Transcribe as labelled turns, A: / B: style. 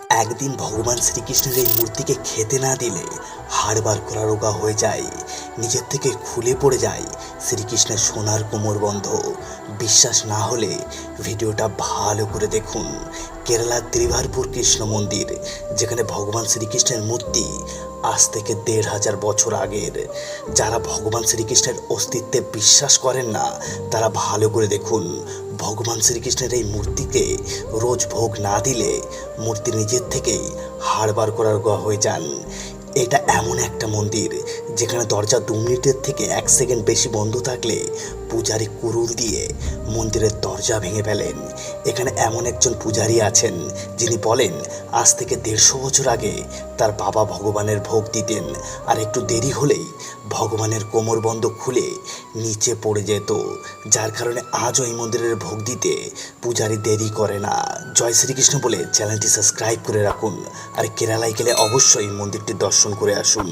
A: একদিন ভগবান শ্রীকৃষ্ণের এই মূর্তিকে খেতে না দিলে হাড়বার করা রোগা হয়ে যায়, নিজের থেকে খুলে পড়ে যায় শ্রীকৃষ্ণের সোনার কোমরবন্ধ। বিশ্বাস না হলে ভিডিওটা ভালো করে দেখুন। কেরালার ত্রিভারপুর কৃষ্ণ মন্দির, যেখানে ভগবান শ্রীকৃষ্ণের মূর্তি আজ থেকে ১৫০০ বছর আগের। যারা ভগবান শ্রীকৃষ্ণের অস্তিত্বে বিশ্বাস করেন না তারা ভালো করে দেখুন। ভগবান শ্রীকৃষ্ণের এই মূর্তিকে রোজ ভোগ না দিলে মূর্তি নিজের থেকেই হাড়বার করার গা হয়ে যান। এটা এমন একটা মন্দির যেখানে দরজা ২ মিনিটের থেকে ১ সেকেন্ড বেশি বন্ধ থাকলে পূজারী কুড়ুল দিয়ে মন্দিরের দরজা ভেঙে ফেলেন। এখানে এমন একজন পূজারী আছেন যিনি বলেন আজ থেকে ১৫০ বছর আগে তার বাবা ভগবানের ভোগ দিতেন, আর একটু দেরি হলেই ভগবানের কোমরবন্ধ খুলে নিচে পড়ে যেত, যার কারণে আজও এই মন্দিরের ভোগ দিতে পূজারী দেরি করে না। জয় শ্রীকৃষ্ণ বলে চ্যানেলটি সাবস্ক্রাইব করে রাখুন, আর কেরালায় গেলে অবশ্যই মন্দিরটি দর্শন করে আসুন।